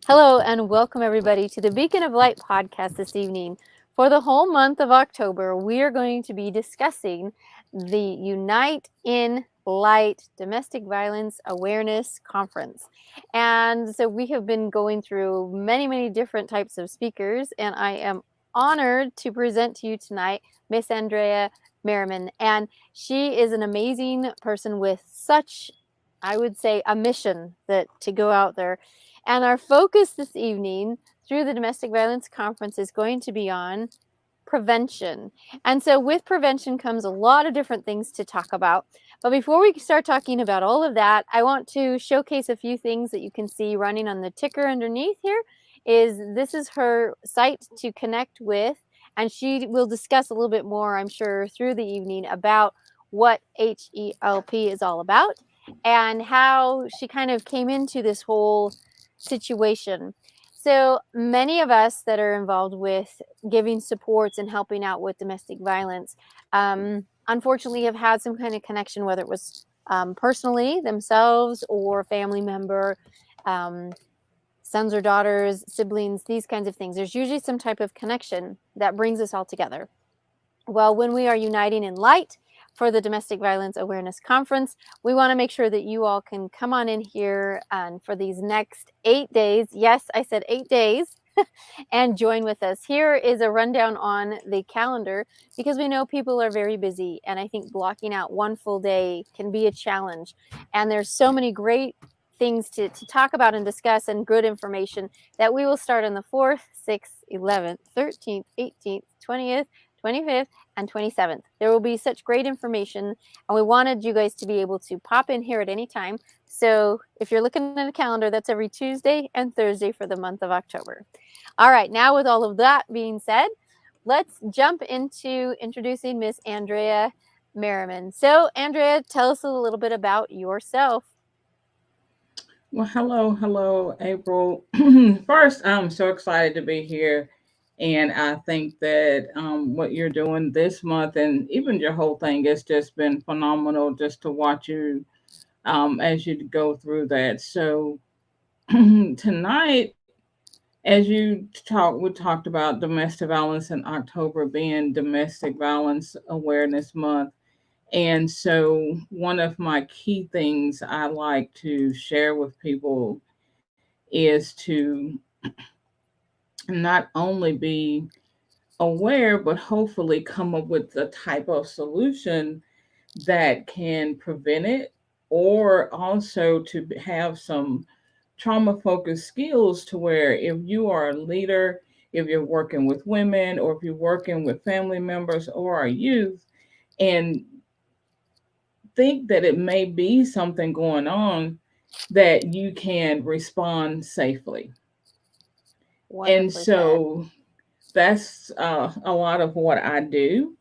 Hello and welcome everybody to the Beacon of Light podcast this evening. For the whole month of October, we are going to be discussing the Unite in Light Domestic Violence Awareness Conference. And so we have been going through many different types of speakers, and I am honored to present to you tonight Miss Andrea Merriman. And she is an amazing person with such, I would say, a mission that to go out there. And our focus this evening through the Domestic Violence Conference is going to be on prevention. And so with prevention comes a lot of different things to talk about. But before we start talking about all of that, I want to showcase a few things that you can see running on the ticker underneath here. This is her site to connect with, and she will discuss a little bit more, I'm sure, through the evening about what HELP is all about and how she kind of came into this whole situation. So many of us that are involved with giving supports and helping out with domestic violence, unfortunately have had some kind of connection, whether it was personally themselves or family member, sons or daughters, siblings, these kinds of things. There's usually some type of connection that brings us all together. Well, when we are uniting in light for the Domestic Violence Awareness Conference, we want to make sure that you all can come on in here and for these next 8 days. Yes, I said 8 days. And join with us. Here is a rundown on the calendar because we know people are very busy, and I think blocking out one full day can be a challenge. And there's so many great things to talk about and discuss and good information that we will start on the 4th, 6th, 11th, 13th, 18th, 20th, 25th, and 27th. There will be such great information, and we wanted you guys to be able to pop in here at any time. So if you're looking at a calendar, that's every Tuesday and Thursday for the month of October. All right, now with all of that being said, let's jump into introducing Miss Andrea Merriman. So Andrea, tell us a little bit about yourself. Well, hello, April. First, I'm so excited to be here. And I think that what you're doing this month and even your whole thing has just been phenomenal just to watch you as you go through that. So, tonight, as we talked about domestic violence in October being Domestic Violence Awareness Month. And so, one of my key things I like to share with people is to not only be aware, but hopefully come up with the type of solution that can prevent it, or also to have some trauma focused skills to where if you are a leader, if you're working with women, or if you're working with family members or our youth, and think that it may be something going on, that you can respond safely. And Wonderfully said. so that's a lot of what I do.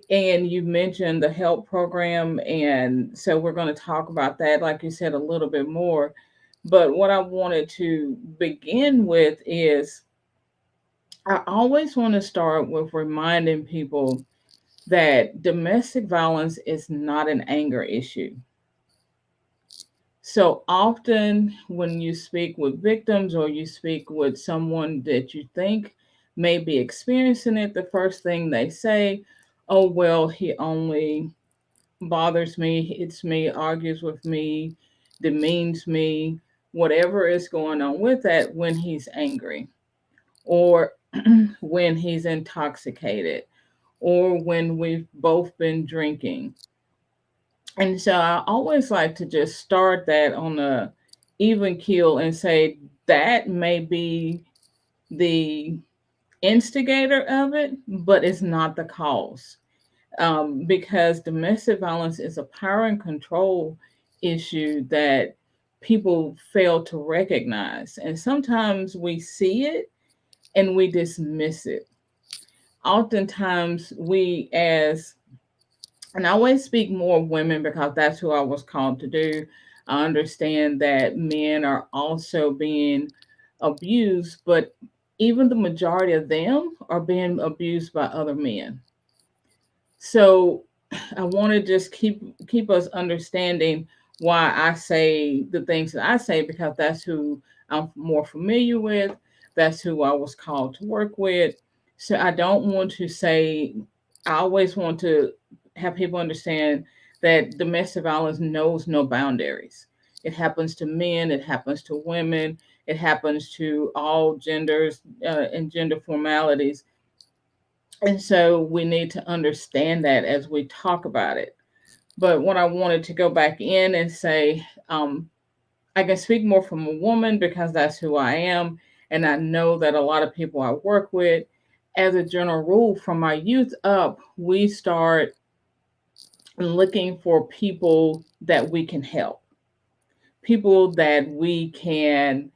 And you mentioned the help program. And so we're going to talk about that, like you said, a little bit more. But what I wanted to begin with is I always want to start with reminding people that domestic violence is not an anger issue. So often, when you speak with victims or you speak with someone that you think may be experiencing it, the first thing they say, oh, well, he only bothers me, hits me, argues with me, demeans me, whatever is going on with that when he's angry or when he's intoxicated or when we've both been drinking. And so I always like to just start that on a even keel and say that may be the instigator of it, but it's not the cause. Because domestic violence is a power and control issue that people fail to recognize. And sometimes we see it and we dismiss it. Oftentimes, we as and I always speak more of women because that's who I was called to do. I understand that men are also being abused, but even the majority of them are being abused by other men. So I want to just keep us understanding why I say the things that I say, because that's who I'm more familiar with. That's who I was called to work with. So I don't want to say, I always want to have people understand that domestic violence knows no boundaries. It happens to men, it happens to women, it happens to all genders and gender formalities. And so we need to understand that as we talk about it. But what I wanted to go back in and say, I can speak more from a woman because that's who I am. And I know that a lot of people I work with, as a general rule, from my youth up, we start looking for people that we can help, people that we can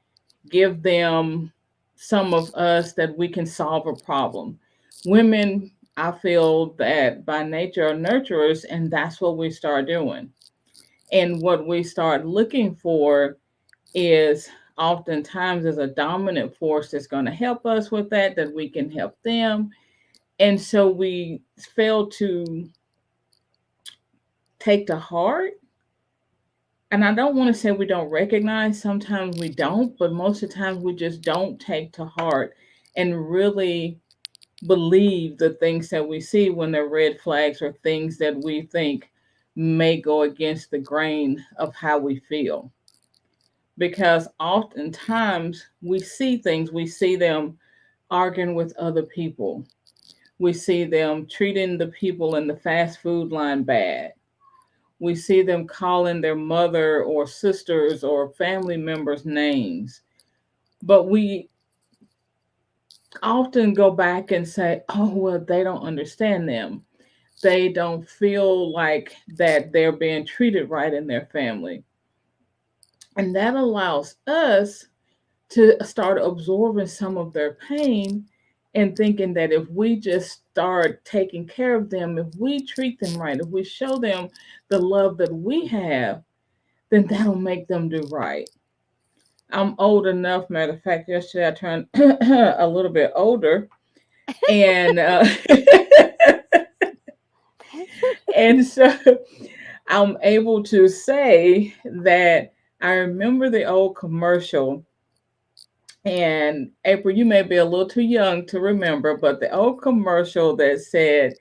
give them some of us, that we can solve a problem. Women, I feel that by nature are nurturers, and that's what we start doing. And what we start looking for is oftentimes is a dominant force that's going to help us with that, that we can help them. And so we fail to take to heart. And I don't want to say we don't recognize, sometimes we don't, but most of the time we just don't take to heart and really believe the things that we see when they're red flags or things that we think may go against the grain of how we feel. Because oftentimes we see things, we see them arguing with other people, we see them treating the people in the fast food line bad, we see them calling their mother or sisters or family members names. But we often go back and say, oh, well, they don't understand them. They don't feel like that they're being treated right in their family. And that allows us to start absorbing some of their pain and thinking that if we just start taking care of them, if we treat them right, if we show them the love that we have, then that'll make them do right. I'm old enough, matter of fact, yesterday I turned a little bit older, and and so I'm able to say that I remember the old commercial. And April, you may be a little too young to remember, but the old commercial that said,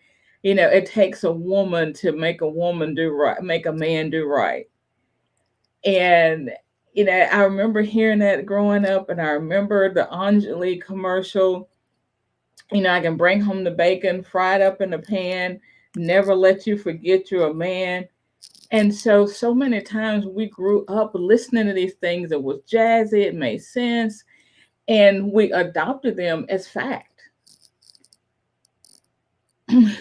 it takes a woman to make a woman do right, make a man do right. And, I remember hearing that growing up, and I remember the Anjali commercial. I can bring home the bacon fried up in the pan, never let you forget you're a man. And so many times we grew up listening to these things. It was jazzy, it made sense, and we adopted them as fact.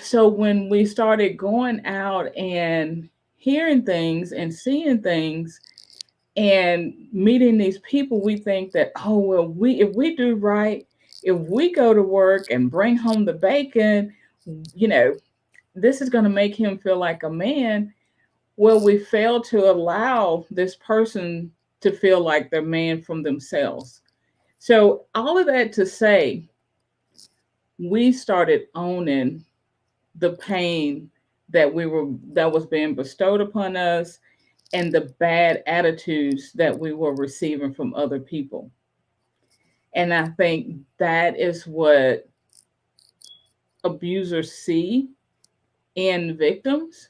So when we started going out and hearing things and seeing things and meeting these people, we think that, oh well, we if we do right, if we go to work and bring home the bacon, you know, this is going to make him feel like a man. Well, we fail to allow this person to feel like they're man from themselves. So all of that to say, we started owning the pain that was being bestowed upon us, and the bad attitudes that we were receiving from other people. And I think that is what abusers see in victims.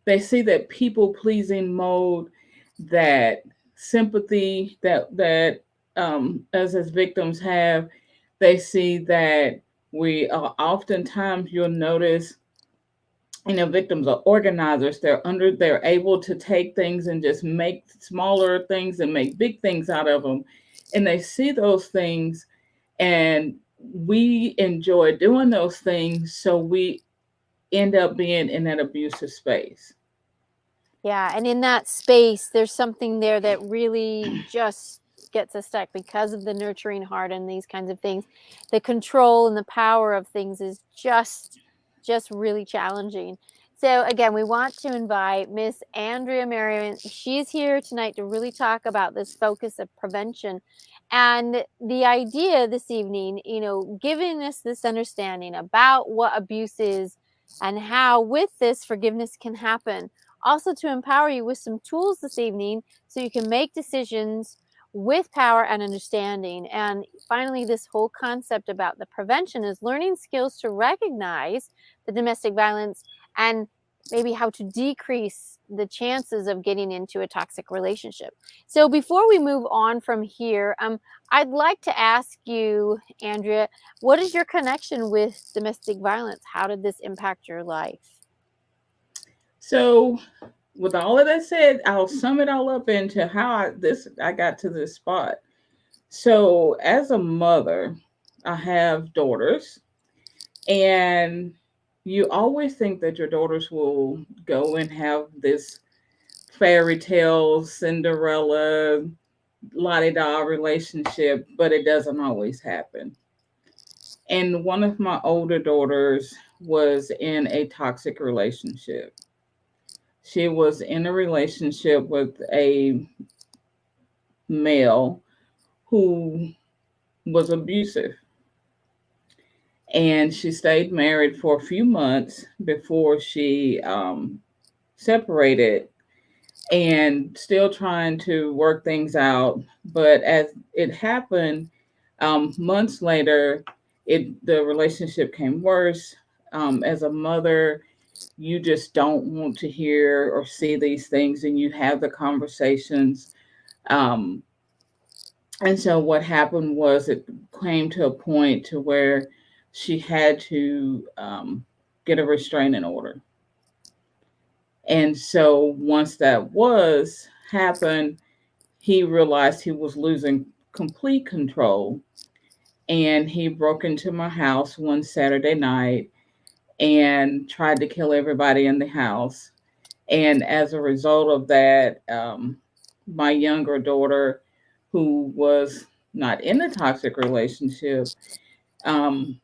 They see that people pleasing mode, that sympathy that us as victims have. They see that we oftentimes, you'll notice, victims are organizers. They're able to take things and just make smaller things and make big things out of them. And they see those things, and we enjoy doing those things. So we end up being in that abusive space. Yeah, and in that space, there's something there that really just gets us stuck because of the nurturing heart and these kinds of things. The control and the power of things is just really challenging. So again, we want to invite Miss Andrea Merriman. She's here tonight to really talk about this focus of prevention. And the idea this evening, giving us this understanding about what abuse is and how with this forgiveness can happen. also to empower you with some tools this evening so you can make decisions with power and understanding. And finally, this whole concept about the prevention is learning skills to recognize the domestic violence and maybe how to decrease the chances of getting into a toxic relationship. So before we move on from here, I'd like to ask you, Andrea, what is your connection with domestic violence? How did this impact your life? So, with all of that said, I'll sum it all up into how I got to this spot. So, as a mother, I have daughters, and you always think that your daughters will go and have this fairy tale Cinderella la di da relationship, but it doesn't always happen. And one of my older daughters was in a toxic relationship. She was in a relationship with a male who was abusive. And she stayed married for a few months before she separated, and still trying to work things out. But as it happened, months later, the relationship came worse. As a mother, you just don't want to hear or see these things, and you have the conversations. Um, and so what happened was it came to a point to where she had to get a restraining order. And so once that was happened, he realized he was losing complete control, and he broke into my house one Saturday night and tried to kill everybody in the house. And as a result of that, my younger daughter, who was not in a toxic relationship, um,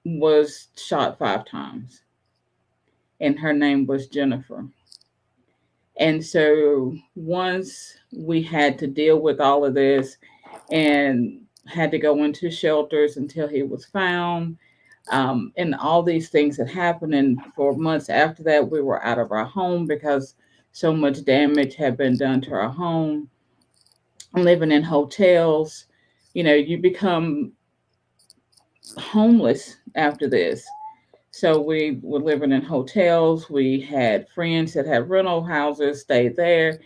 was shot 5 times, and her name was Jennifer. And so once we had to deal with all of this and had to go into shelters until he was found, and all these things had happened. And for months after that, we were out of our home because so much damage had been done to our home. Living in hotels, you become homeless after this. So we were living in hotels. We had friends that had rental houses, stayed there.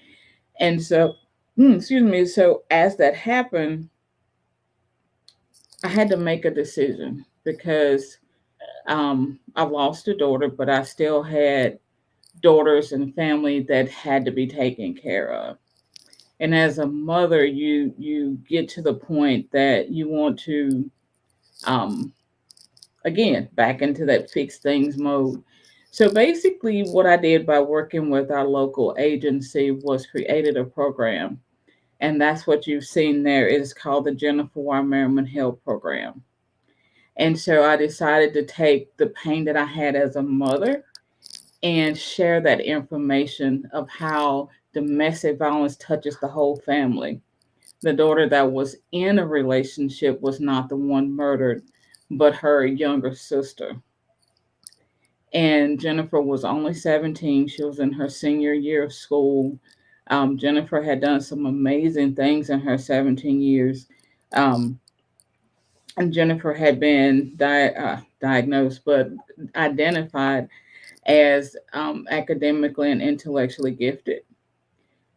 And so, excuse me. So as that happened, I had to make a decision because I lost a daughter, but I still had daughters and family that had to be taken care of. And as a mother, you get to the point that you want to, um, again, back into that fix things mode. So basically, what I did by working with our local agency was created a program, and that's what you've seen there. It is called the Jennifer Y. Merriman Help Program. And so I decided to take the pain that I had as a mother and share that information of how domestic violence touches the whole family. The daughter that was in a relationship was not the one murdered, but her younger sister. And Jennifer was only 17. She was in her senior year of school. Jennifer had done some amazing things in her 17 years. Um, and Jennifer had been diagnosed, but identified as academically and intellectually gifted.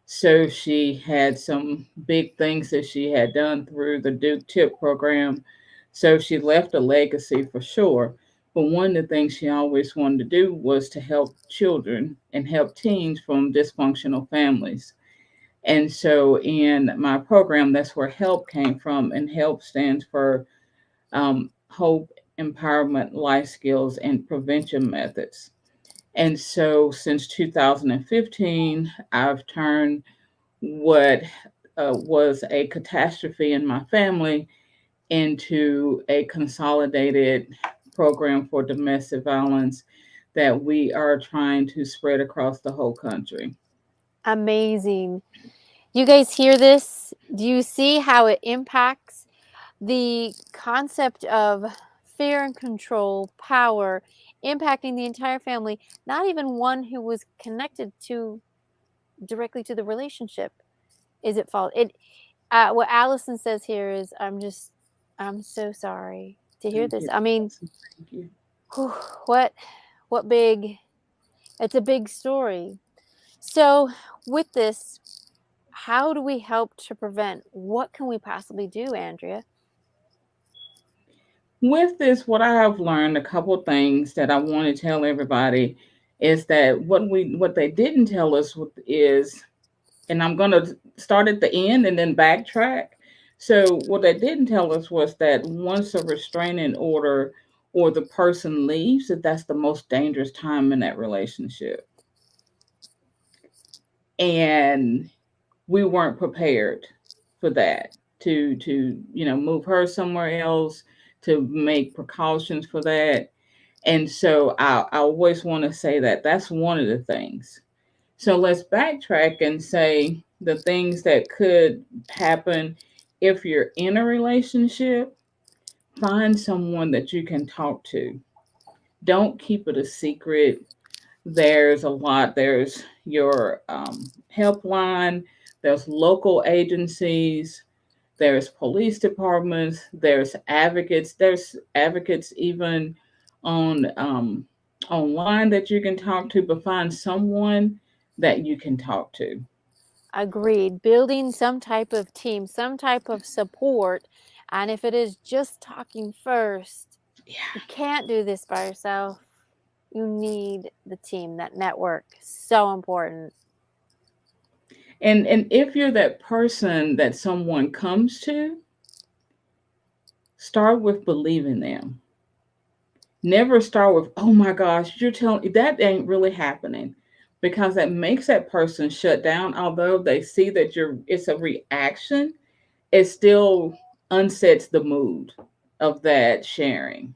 So she had some big things that she had done through the Duke Tip program. So she left a legacy for sure. But one of the things she always wanted to do was to help children and help teens from dysfunctional families. And so in my program, that's where HELP came from. And HELP stands for Hope, Empowerment, Life Skills, and Prevention Methods. And so since 2015, I've turned what was a catastrophe in my family into a consolidated program for domestic violence that we are trying to spread across the whole country. Amazing. You guys hear this? Do you see how it impacts the concept of fear and control, power? impacting the entire family, not even one who was connected to directly to the relationship is at fault. What Allison says here is, I'm so sorry to hear Thank this. you. I mean, Awesome. Thank you. whew, what big, it's a big story. So with this, how do we help to prevent? What can we possibly do, Andrea? With this, what I have learned, a couple things that I want to tell everybody is that what they didn't tell us is, and I'm going to start at the end and then backtrack. So what they didn't tell us was that once a restraining order or the person leaves, that's the most dangerous time in that relationship. And we weren't prepared for that, to move her somewhere else, to make precautions for that. And so I always want to say that that's one of the things. So let's backtrack and say the things that could happen if you're in a relationship. Find someone that you can talk to. Don't keep it a secret. There's a lot. There's your helpline, there's local agencies, there's police departments, there's advocates even on online that you can talk to, but find someone that you can talk to. Agreed. Building some type of team, some type of support. And if it is just talking first, you Yeah. can't do this by yourself. You need the team, that network. So important. And if you're that person that someone comes to, start with believing them. Never start with, oh my gosh, you're telling me that ain't really happening, because that makes that person shut down. Although they see that it's a reaction, it still unsets the mood of that sharing.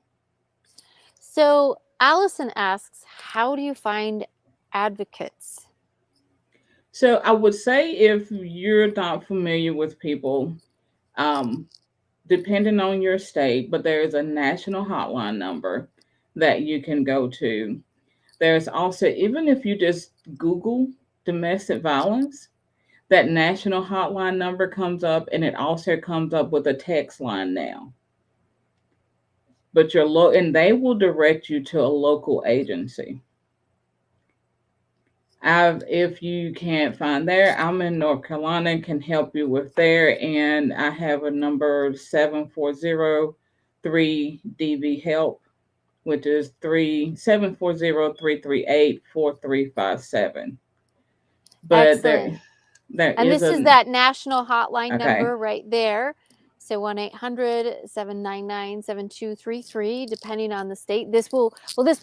So Allison asks, how do you find advocates? So I would say if you're not familiar with people, um, depending on your state, but there is a national hotline number that you can go to. There's also, even if you just Google domestic violence, that national hotline number comes up, and it also comes up with a text line now. But and they will direct you to a local agency. If you can't find there, I'm in North Carolina and can help you with there. And I have a number 740-3DV help, which is 740-338-4357. But Excellent. there And is this is a that national hotline okay. number right there. So 1-800-799-7233, depending on the state. This will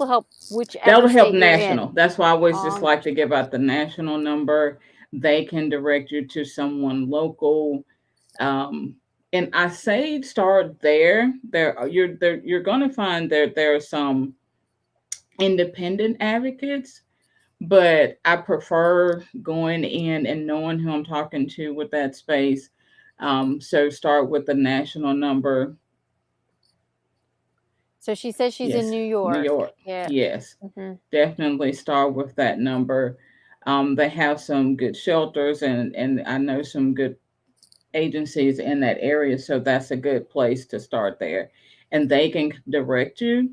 help whichever That'll help state you're national. in. That's why I always just Um, like to give out the national number. They can direct you to someone local. Um, and I say start there. You're going to find that there are some independent advocates, but I prefer going in and knowing who I'm talking to with that space. So start with the national number. so she says she's in Yes, New New York. York. Yeah. Yes, Hmm. definitely start with that number. They have some good shelters, and I know some good agencies in that area, so that's a good place to start there. And they can direct you,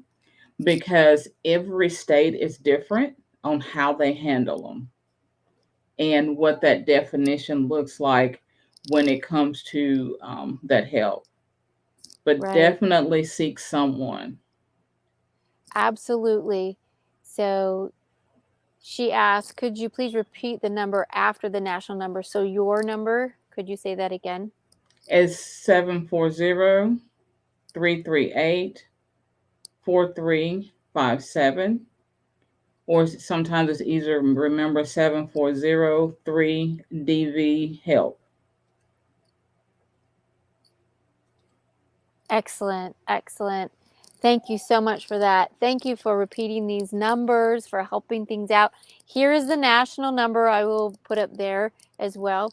because every state is different on how they handle them and what that definition looks like when it comes to that help. But Right. definitely seek someone. Absolutely. So she asked, could you please repeat the number after the national number? So your number, could you say that again? It's 740-338-4357. Or sometimes it's easier to remember 740-3DV help. Excellent. Excellent. Thank you so much for that. Thank you for repeating these numbers, for helping things out. Here is the national number I will put up there as well.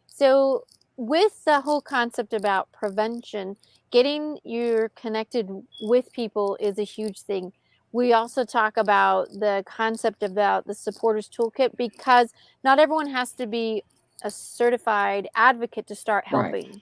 So, with the whole concept about prevention, getting you connected with people is a huge thing. We also talk about the concept about the Supporters Toolkit, because not everyone has to be a certified advocate to start Right. helping.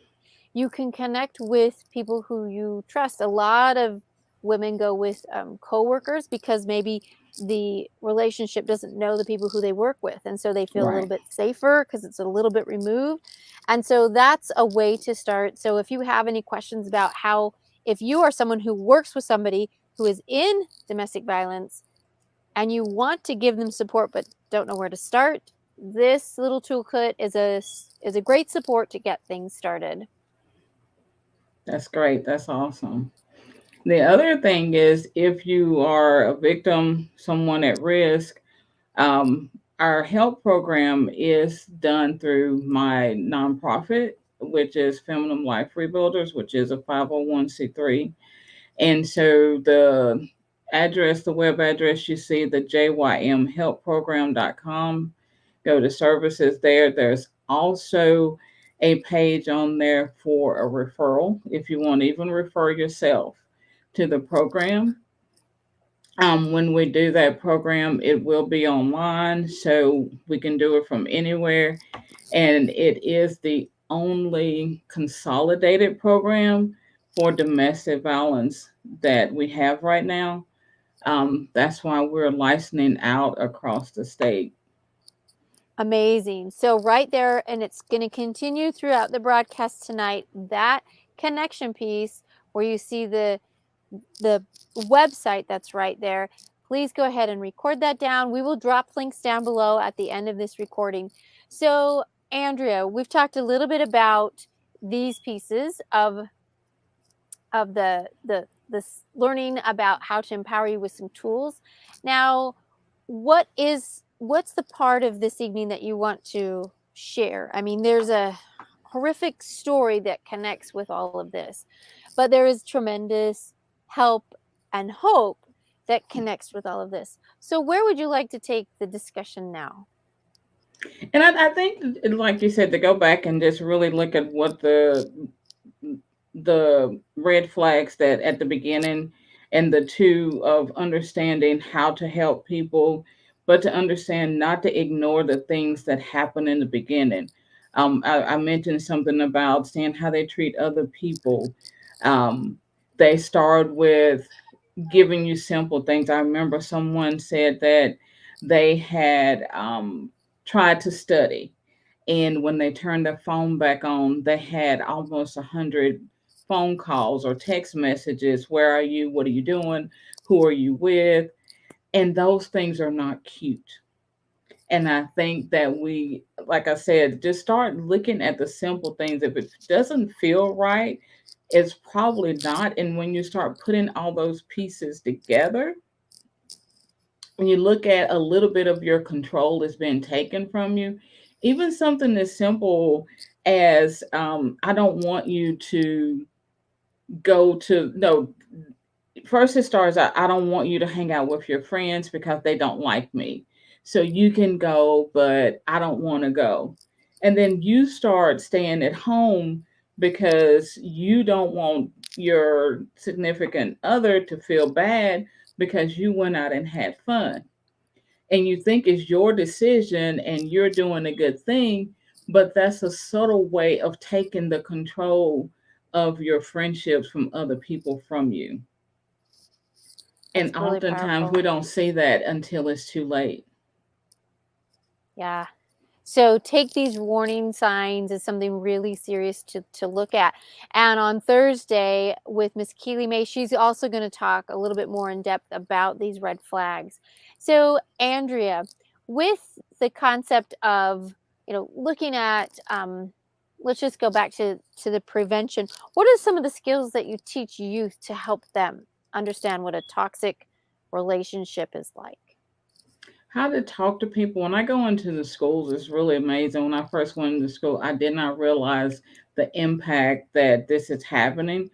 You can connect with people who you trust. A lot of women go with coworkers because maybe the relationship doesn't know the people who they work with, and so they feel a little Right. bit safer because it's a little bit removed. And so that's a way to start. So if you have any questions about how, if you are someone who works with somebody who is in domestic violence and you want to give them support but don't know where to start, this little toolkit is a great support to get things started. That's great. That's awesome. The other thing is, if you are a victim, someone at risk, um, our help program is done through my nonprofit, which is Feminine Life Rebuilders, which is a 501c3. And so the web address you see, the jymhelpprogram.com, go to services there. There's also a page on there for a referral if you want to even refer yourself to the program. When we do that program, it will be online, so we can do it from anywhere. And it is the only consolidated program for domestic violence that we have right now. That's why we're licensing out across the state. Amazing. So right there, and it's going to continue throughout the broadcast tonight, that connection piece where you see the website that's right there. Please go ahead and record that down. We will drop links down below at the end of this recording. So, Andrea, we've talked a little bit about these pieces of the this learning about how to empower you with some tools. Now, what's the part of this evening that you want to share? I mean, there's a horrific story that connects with all of this, but there is tremendous help and hope that connects with all of this. So where would you like to take the discussion now? And I think, like you said, to go back and just really look at what the red flags that at the beginning, and the two of understanding how to help people, but to understand not to ignore the things that happen in the beginning. I mentioned something about seeing how they treat other people. Um, they start with giving you simple things. I remember someone said that they had tried to study, and when they turned their phone back on, they had almost 100 phone calls or text messages. Where are you? What are you doing? Who are you with? And those things are not cute. And I think that we, like I said, just start looking at the simple things. If it doesn't feel right, it's probably not. And when you start putting all those pieces together, when you look at a little bit of your control is being taken from you, even something as simple as I don't want you to go to, no, first it starts out, I don't want you to hang out with your friends because they don't like me. So you can go, but I don't want to go. And then you start staying at home because you don't want your significant other to feel bad because you went out and had fun, and you think it's your decision and you're doing a good thing, but that's a subtle way of taking the control of your friendships from other people from you. And That's really oftentimes we powerful. don't see that until it's too late. Yeah. So take these warning signs as something really serious to look at. And on Thursday with Miss Keely May, she's also going to talk a little bit more in depth about these red flags. So Andrea, with the concept of looking at let's just go back to the prevention. What are some of the skills that you teach youth to help them understand what a toxic relationship is like? How to talk to people. When I go into the schools, it's really amazing. When I first went into school, I did not realize the impact that this is happening.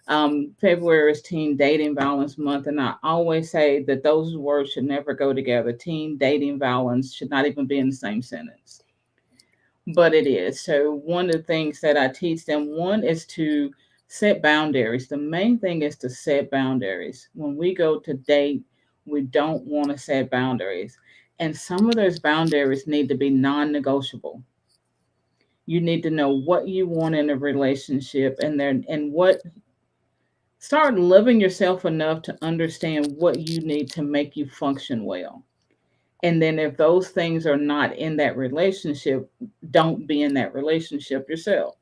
February is Teen Dating Violence Month, and I always say that those words should never go together. Teen dating violence should not even be in the same sentence, but it is. So, one of the things that I teach them, one is to set boundaries. The main thing is to set boundaries. When we go to date, we don't want to set boundaries. And some of those boundaries need to be non negotiable. You need to know what you want in a relationship, and what start loving yourself enough to understand what you need to make you function well. And then if those things are not in that relationship, don't be in that relationship yourself.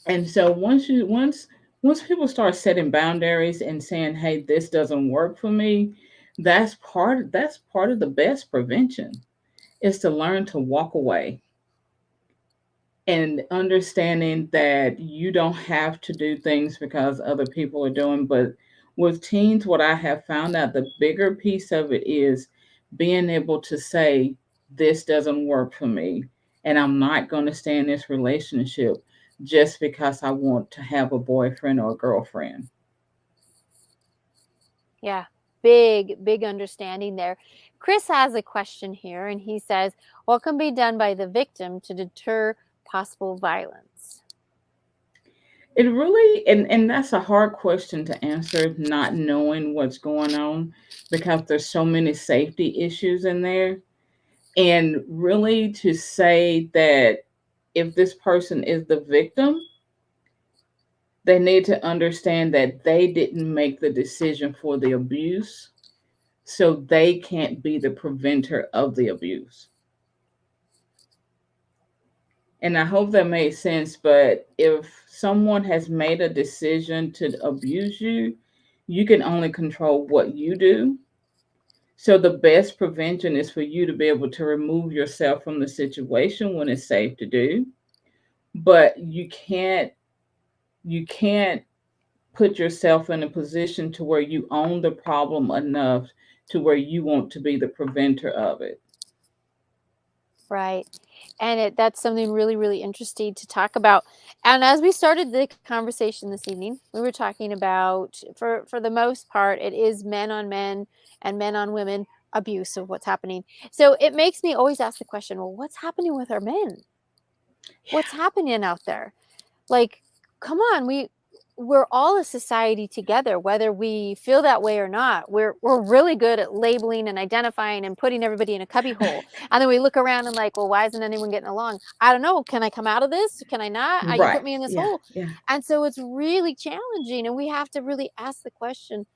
And so once people start setting boundaries and saying, "Hey, this doesn't work for me," that's part of the best prevention is to learn to walk away and understanding that you don't have to do things because other people are doing. But with teens, what I have found out, the bigger piece of it is being able to say, this doesn't work for me, and I'm not going to stay in this relationship just because I want to have a boyfriend or a girlfriend. Yeah, big understanding there. Chris has a question here, and he says, what can be done by the victim to deter possible violence? It really, and that's a hard question to answer, not knowing what's going on, because there's so many safety issues in there. And really, to say that if this person is the victim, they need to understand that they didn't make the decision for the abuse, so they can't be the preventer of the abuse. And I hope that made sense. But if someone has made a decision to abuse you, you can only control what you do. So the best prevention is for you to be able to remove yourself from the situation when it's safe to do. But you can't put yourself in a position to where you own the problem enough to where you want to be the preventer of it. Right. And that's something really interesting to talk about. And as we started the conversation this evening, we were talking about, for the most part, it is men on men and men on women abuse of what's happening. So it makes me always ask the question, well, what's happening with our men? What's happening out there? Like, come on, we're all a society together, whether we feel that way or not. We're really good at labeling and identifying and putting everybody in a cubby hole. And then we look around and like, well, why isn't anyone getting along? I don't know. Can I come out of this? Can I not? You put Right. me in this Yeah. hole. Yeah. And so it's really challenging. And we have to really ask the question,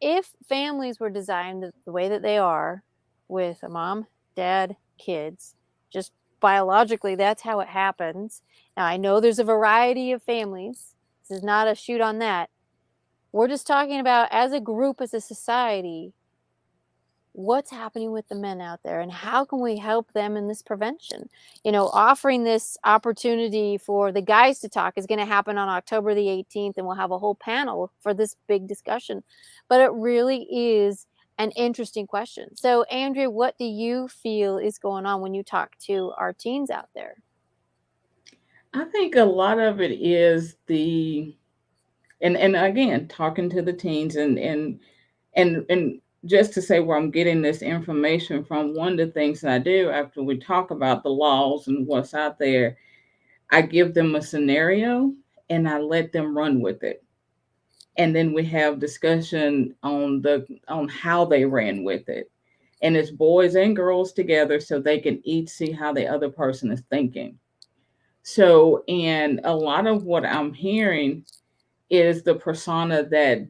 if families were designed the way that they are, with a mom, dad, kids, just biologically, that's how it happens. Now, I know there's a variety of families. This is not a shoot on that. We're just talking about, as a group, as a society, what's happening with the men out there and how can we help them in this prevention. Offering this opportunity for the guys to talk is going to happen on October the 18th, and we'll have a whole panel for this big discussion. But it really is an interesting question. So, Andrea, what do you feel is going on when you talk to our teens out there? I think a lot of it is and again, talking to the teens, and just to say where I'm getting this information from, one of the things that I do after we talk about the laws and what's out there, I give them a scenario and I let them run with it. And then we have discussion on how they ran with it. And it's boys and girls together so they can each see how the other person is thinking. So, and a lot of what I'm hearing is the persona that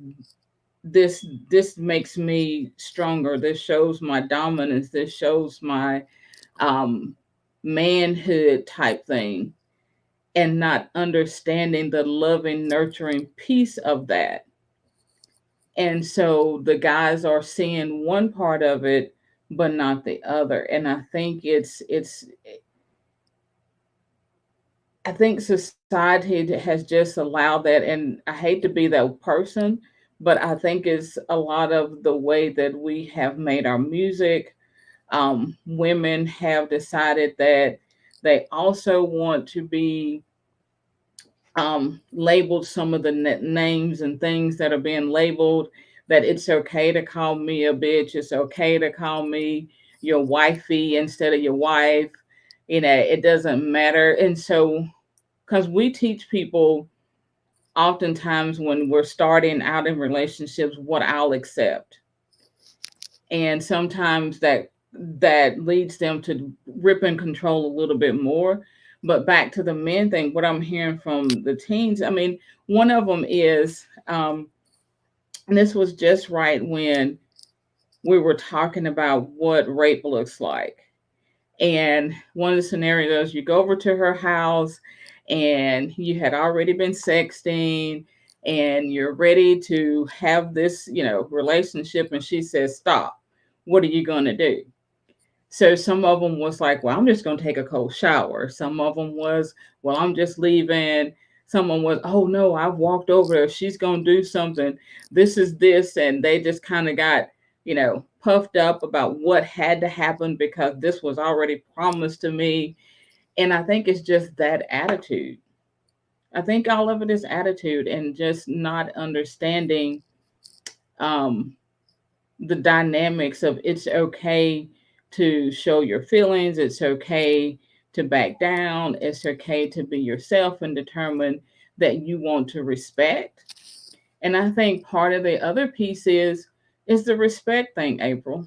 this makes me stronger. This shows my dominance. This shows my um, manhood type thing, and not understanding the loving, nurturing piece of that. And so the guys are seeing one part of it, but not the other. And I think society has just allowed that, and I hate to be that person, but I think it's a lot of the way that we have made our music. Women have decided that they also want to be labeled some of the names and things that are being labeled. That it's okay to call me a bitch. It's okay to call me your wifey instead of your wife. It doesn't matter. And so, because we teach people oftentimes when we're starting out in relationships, what I'll accept. And sometimes that leads them to rip and control a little bit more. But back to the men thing, what I'm hearing from the teens, I mean, one of them is, and this was just right when we were talking about what rape looks like. And one of the scenarios, you go over to her house and you had already been sexting and you're ready to have this, relationship. And she says, stop. What are you going to do? So some of them was like, well, I'm just going to take a cold shower. Some of them was, well, I'm just leaving. Someone was, oh no, I've walked over there. She's going to do something. This is this. And they just kind of got, puffed up about what had to happen because this was already promised to me. And I think it's just that attitude. I think all of it is attitude and just not understanding um, the dynamics of it's okay to show your feelings, it's okay to back down, it's okay to be yourself and determine that you want to respect. And I think part of the other piece is the respect thing, April.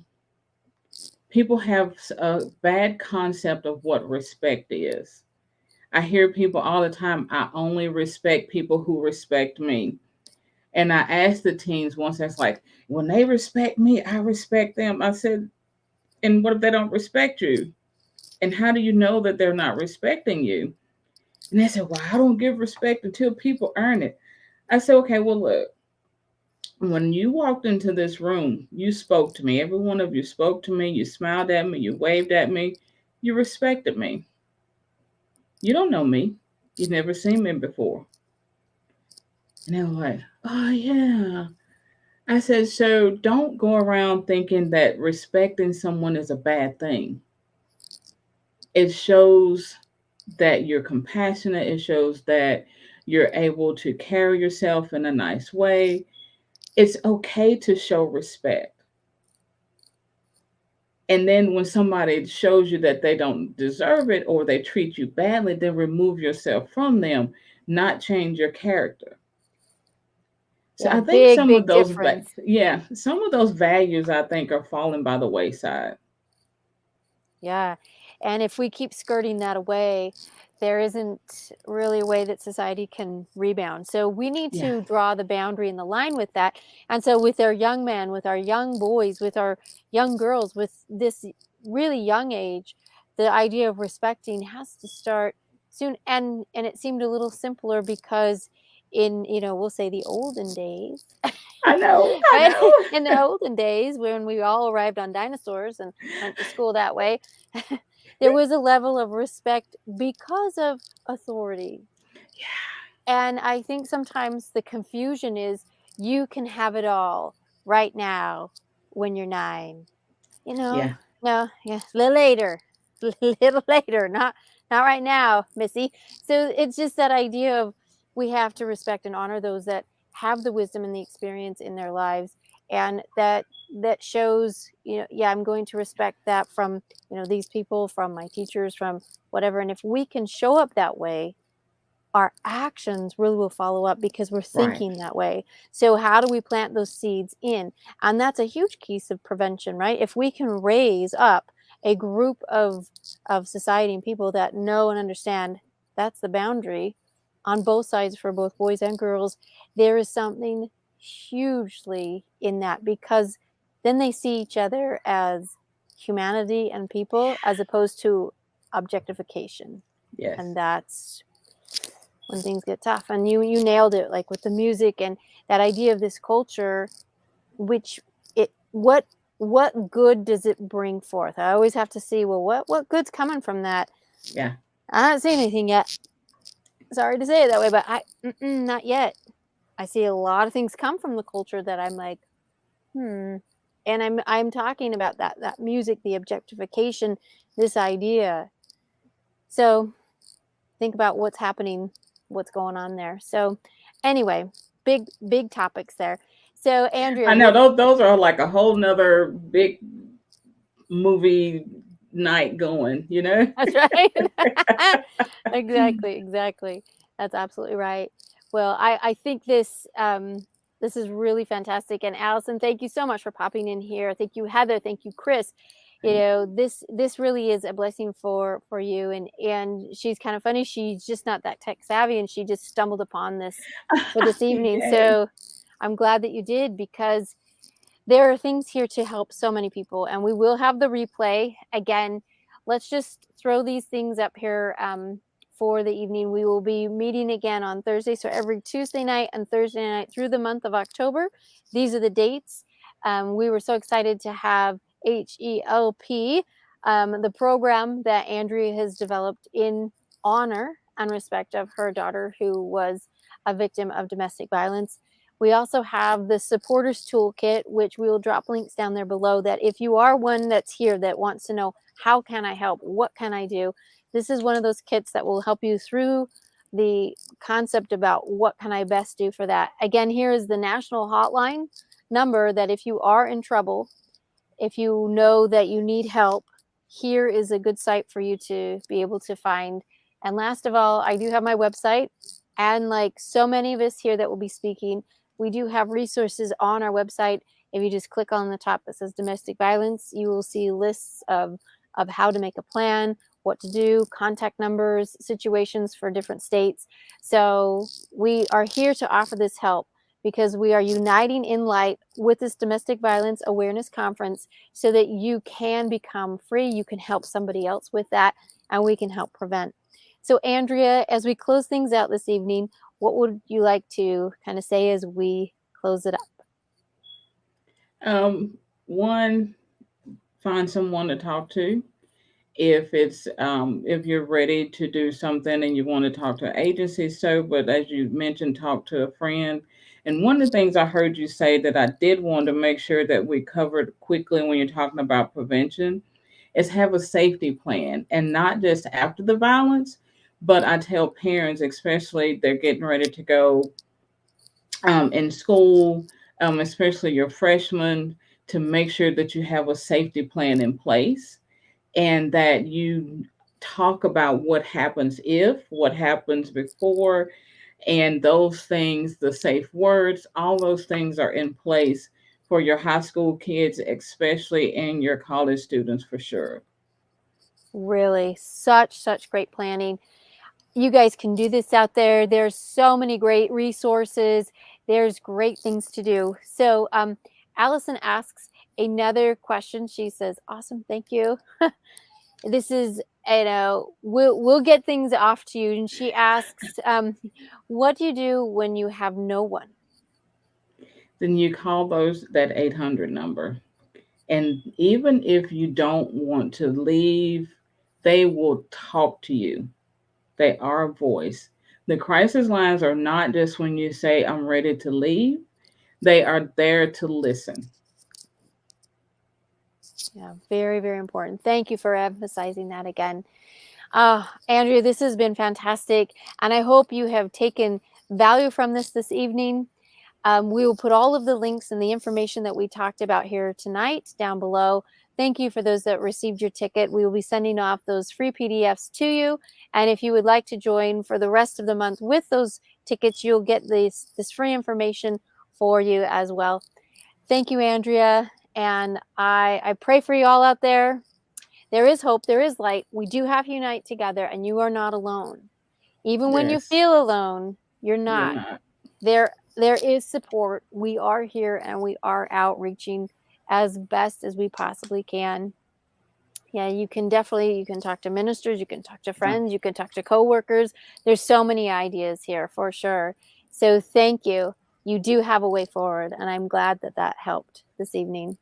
People have a bad concept of what respect is. I hear people all the time, I only respect people who respect me. And I asked the teens once, that's like, when they respect me, I respect them. I said, and what if they don't respect you? And how do you know that they're not respecting you? And they said, well, I don't give respect until people earn it. I said, okay, well, look, when you walked into this room, you spoke to me. Every one of you spoke to me. You smiled at me. You waved at me. You respected me. You don't know me. You've never seen me before. And they were like, oh, yeah. I said, so don't go around thinking that respecting someone is a bad thing. It shows that you're compassionate. It shows that you're able to carry yourself in a nice way. It's okay to show respect. And then when somebody shows you that they don't deserve it or they treat you badly, then remove yourself from them, not change your character. So Yeah, I think big, big difference. some of those values I think are falling by the wayside. Yeah. And if we keep skirting that away, there isn't really a way that society can rebound. So we need Yeah, to draw the boundary and the line with that. And so with our young men, with our young boys, with our young girls, with this really young age, the idea of respecting has to start soon. And it seemed a little simpler because in, we'll say the olden days, I know, I right? In the know. olden days when we all arrived on dinosaurs and went to school that way, there was a level of respect because of authority. And I think sometimes the confusion is you can have it all right now when you're 9. Yeah, No, yeah, a little later, little later, not right now, Missy. So it's just that idea of we have to respect and honor those that have the wisdom and the experience in their lives, and that shows, yeah, I'm going to respect that from, these people, from my teachers, from whatever. And if we can show up that way, our actions really will follow up because we're right, thinking that way. So how do we plant those seeds in? And that's a huge piece of prevention, right? If we can raise up a group of society and people that know and understand that's the boundary on both sides for both boys and girls, there is something hugely in that, because then they see each other as humanity and people as opposed to objectification. yes, And that's when things get tough. And you nailed it, like with the music and that idea of this culture, which it what good does it bring forth? I always have to see, well, what good's coming from that? yeah, I haven't seen anything yet. Sorry to say it that way, but not yet. I see a lot of things come from the culture that I'm like, and I'm talking about that music, the objectification, this idea. So think about what's happening, what's going on there. So anyway, big topics there. So Andrea, I know those are like a whole nother big movie night going, you know? that's right. Exactly. That's absolutely right. Well, I think this is really fantastic. And Allison, thank you so much for popping in here. Thank you, Heather. Thank you, Chris. You know, this really is a blessing for you. And she's kind of funny. She's just not that tech savvy, and she just stumbled upon this for this evening. Yay. So I'm glad that you did, because there are things here to help so many people, and we will have the replay again. Let's just throw these things up here for the evening. We will be meeting again on Thursday, so every Tuesday night and Thursday night through the month of October. These are the dates. We were so excited to have HELP, the program that Andrea has developed in honor and respect of her daughter who was a victim of domestic violence. We also have the Supporters Toolkit, which we will drop links down there below, that if you are one that's here that wants to know, how can I help? What can I do? This is one of those kits that will help you through the concept about what can I best do for that. Again, here is the national hotline number that if you are in trouble, if you know that you need help, here is a good site for you to be able to find. And last of all, I do have my website. And like so many of us here that will be speaking, we do have resources on our website. If you just click on the top that says domestic violence, you will see lists of how to make a plan, what to do, contact numbers, situations for different states. So we are here to offer this help because we are uniting in light with this domestic violence awareness conference so that you can become free, you can help somebody else with that, and we can help prevent. So Andrea, as we close things out this evening, what would you like to kind of say as we close it up? One, find someone to talk to. If you're ready to do something and you want to talk to an agency, so, but as you mentioned, talk to a friend. And one of the things I heard you say that I did want to make sure that we covered quickly when you're talking about prevention is have a safety plan, and not just after the violence, but I tell parents, especially they're getting ready to go in school, especially your freshmen, to make sure that you have a safety plan in place and that you talk about what happens if, what happens before, and those things, the safe words, all those things are in place for your high school kids, especially, and your college students for sure. Really, such great planning. You guys can do this out there. There's so many great resources. There's great things to do. So Allison asks another question. She says, awesome, thank you. This is, we'll get things off to you. And she asks, what do you do when you have no one? Then you call that 800 number. And even if you don't want to leave, they will talk to you. They are a voice. The crisis lines are not just when you say, I'm ready to leave, they are there to listen. Yeah, very important. Thank you for emphasizing that again. Andrea, this has been fantastic. And I hope you have taken value from this evening. We will put all of the links and the information that we talked about here tonight down below. Thank you for those that received your ticket. We will be sending off those free PDFs to you. And if you would like to join for the rest of the month with those tickets, you'll get this free information for you as well. Thank you, Andrea. And I pray for you all out there. There is hope. There is light. We do have to unite together, and you are not alone. Even when you Yes, feel alone, you're you're not. not. There is support. We are here and we are outreaching as best as we possibly can. Yeah, you can talk to ministers, you can talk to friends, you can talk to coworkers. There's so many ideas here for sure. So thank you. You do have a way forward, and I'm glad that helped this evening.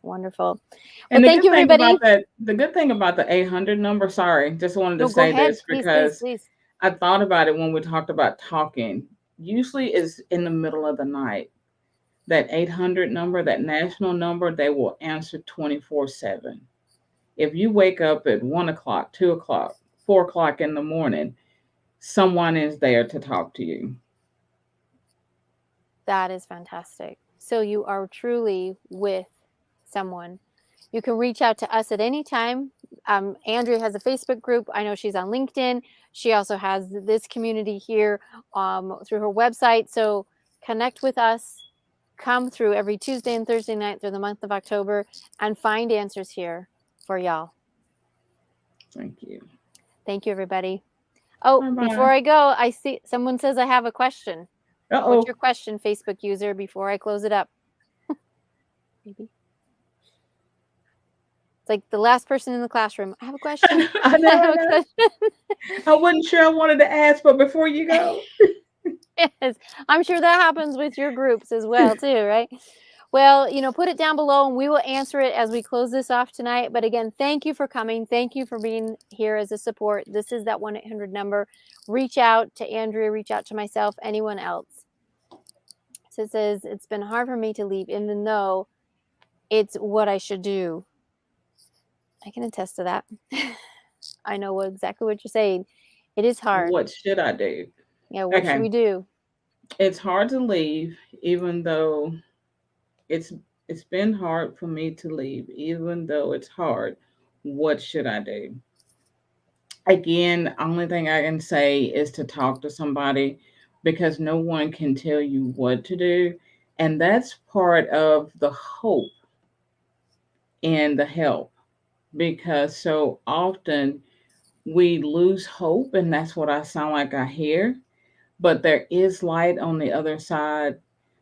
Wonderful. Well, And thank you, everybody. the good thing about the 800 number, sorry, just wanted to No, go say ahead. this Please, because please. I thought about it when we talked about talking. Usually is in the middle of the night. That 800 number, that national number, they will answer 24/7. If you wake up at 1 o'clock, 2 o'clock, 4 o'clock in the morning, someone is there to talk to you. That is fantastic. So you are truly with someone. You can reach out to us at any time. Andrea has a Facebook group. I know she's on LinkedIn. She also has this community here through her website. So connect with us. Come through every Tuesday and Thursday night through the month of October and find answers here for y'all. Thank you. Thank you, everybody. Oh, Bye before bye. I go, I see someone says I have a question. Uh What's your oh. question, Facebook user, before I close it up? Maybe. It's like the last person in the classroom. I have a question. I I know, I have a know. question. I wasn't sure I wanted to ask, but before you go, Yes, I'm sure that happens with your groups as well too, right? Well, put it down below and we will answer it as we close this off tonight. But again, thank you for coming. Thank you for being here as a support. This is that 1-800 number. Reach out to Andrea, reach out to myself, anyone else. So it says, it's been hard for me to leave, even though it's what I should do. I can attest to that. I know exactly what you're saying. It is hard. what should I do? Yeah, what should Okay. we do? It's hard to leave, even though it's it's been hard for me to leave, even though it's hard. What should I do? Again, only thing I can say is to talk to somebody because no one can tell you what to do. And that's part of the hope and the help because so often we lose hope, and that's what I sound like I hear. But there is light on the other side,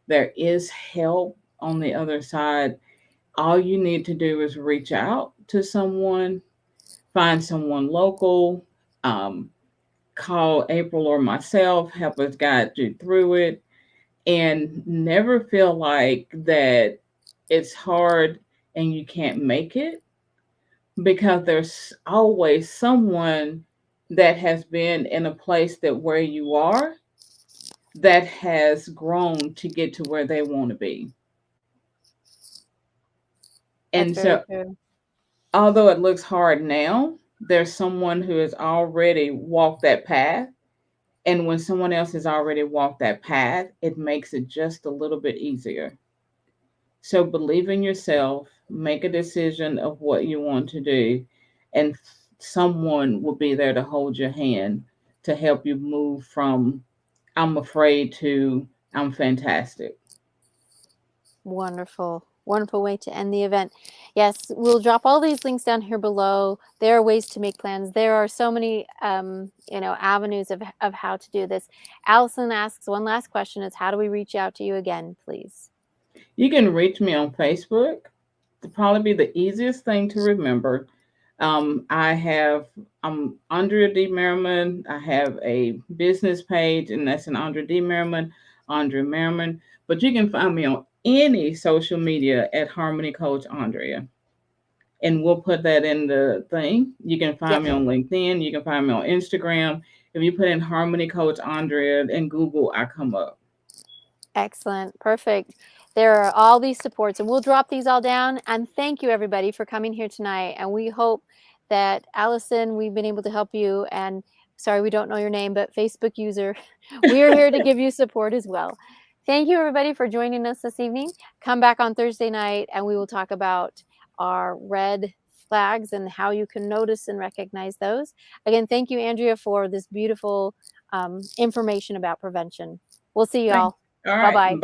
there is help on the other side. All you need to do is reach out to someone, find someone local, um, call April or myself, help us guide you through it, and never feel like that it's hard and you can't make it because there's always someone that has been in a place that where you are that has grown to get to where they want to be. That's And very so, true. although it looks hard now, there's someone who has already walked that path. And when someone else has already walked that path, it makes it just a little bit easier. So believe in yourself, make a decision of what you want to do, and someone will be there to hold your hand to help you move from I'm afraid to I'm fantastic. Wonderful. Wonderful way to end the event. Yes, we'll drop all these links down here below. There are ways to make plans. There are so many avenues of how to do this. Allison asks one last question is, how do we reach out to you again, please? You can reach me on Facebook. It'll probably be the easiest thing to remember. I have I'm Andrea D. Merriman. I have a business page, and that's an Andrea D. Merriman, Andrea Merriman. But you can find me on any social media at Harmony Coach Andrea. And we'll put that in the thing. You can find Yep. me on LinkedIn. You can find me on Instagram. If you put in Harmony Coach Andrea in Google, I come up. Excellent. Perfect. There are all these supports, and we'll drop these all down. And thank you, everybody, for coming here tonight. And we hope that, Allison, we've been able to help you. And sorry, we don't know your name, but Facebook user, we are here to give you support as well. Thank you, everybody, for joining us this evening. Come back on Thursday night, and we will talk about our red flags and how you can notice and recognize those. Again, thank you, Andrea, for this beautiful information about prevention. We'll see Thanks. y'all. All right. Bye-bye. Bye.